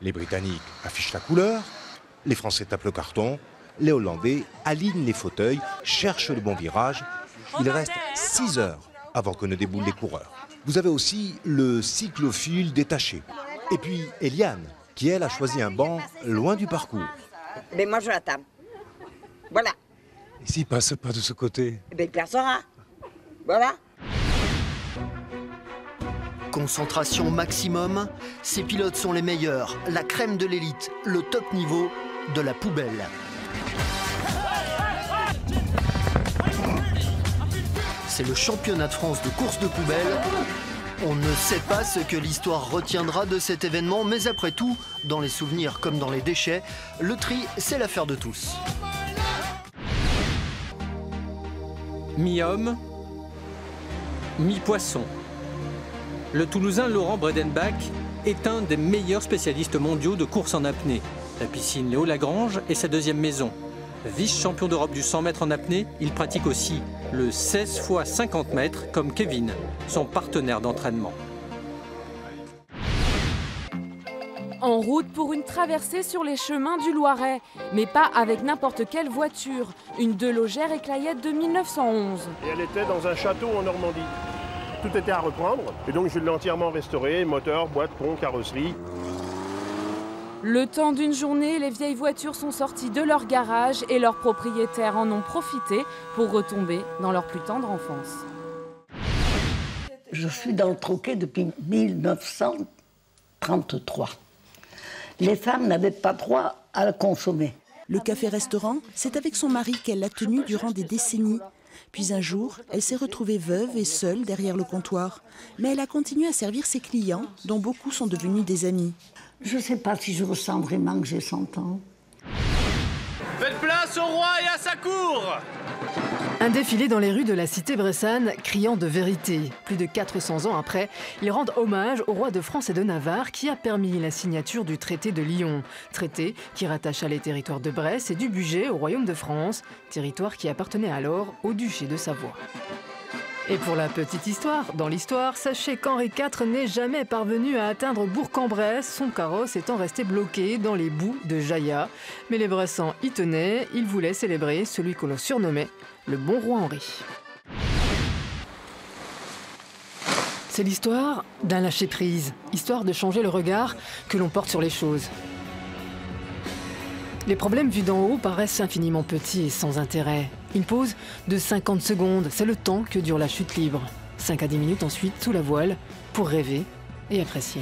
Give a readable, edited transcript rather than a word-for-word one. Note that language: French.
Les Britanniques affichent la couleur, les Français tapent le carton, les Hollandais alignent les fauteuils, cherchent le bon virage. Il reste 6 heures avant que ne déboulent les coureurs. Vous avez aussi le cyclophile détaché. Et puis Eliane, qui elle a choisi un banc loin du parcours. Mais moi je l'attends. Voilà. Et s'il passe pas de ce côté? Eh bien, il percera. Voilà. Concentration maximum, ces pilotes sont les meilleurs, la crème de l'élite, le top niveau de la poubelle. C'est le championnat de France de course de poubelle. On ne sait pas ce que l'histoire retiendra de cet événement, mais après tout, dans les souvenirs comme dans les déchets, le tri, c'est l'affaire de tous. Mi-homme, mi-poisson. Le Toulousain Laurent Bredenbach est un des meilleurs spécialistes mondiaux de course en apnée. La piscine Léo Lagrange est sa deuxième maison. Vice-champion d'Europe du 100 mètres en apnée, il pratique aussi le 16 x 50 mètres comme Kevin, son partenaire d'entraînement. En route pour une traversée sur les chemins du Loiret, mais pas avec n'importe quelle voiture. Une Delogère Éclayette de 1911. Et elle était dans un château en Normandie. Tout était à reprendre, et donc je l'ai entièrement restaurée, moteur, boîte, pont, carrosserie. Le temps d'une journée, les vieilles voitures sont sorties de leur garage et leurs propriétaires en ont profité pour retomber dans leur plus tendre enfance. Je suis dans le troquet depuis 1933. Les femmes n'avaient pas droit à la consommer. Le café-restaurant, c'est avec son mari qu'elle l'a tenu durant des décennies. Puis un jour, elle s'est retrouvée veuve et seule derrière le comptoir. Mais elle a continué à servir ses clients, dont beaucoup sont devenus des amis. Je ne sais pas si je ressens vraiment que j'ai 100 ans. Faites place au roi et à sa cour! Un défilé dans les rues de la cité bressane, criant de vérité. Plus de 400 ans après, ils rendent hommage au roi de France et de Navarre qui a permis la signature du traité de Lyon. Traité qui rattacha les territoires de Bresse et du Bugey au royaume de France, territoire qui appartenait alors au duché de Savoie. Et pour la petite histoire, dans l'histoire, sachez qu'Henri IV n'est jamais parvenu à atteindre Bourg-en-Bresse, son carrosse étant resté bloqué dans les boues de Jaillat. Mais les Bressans y tenaient, ils voulaient célébrer celui que l'on surnommait le bon roi Henri. C'est l'histoire d'un lâcher-prise, histoire de changer le regard que l'on porte sur les choses. Les problèmes vus d'en haut paraissent infiniment petits et sans intérêt. Une pause de 50 secondes, c'est le temps que dure la chute libre. 5 à 10 minutes ensuite, sous la voile, pour rêver et apprécier.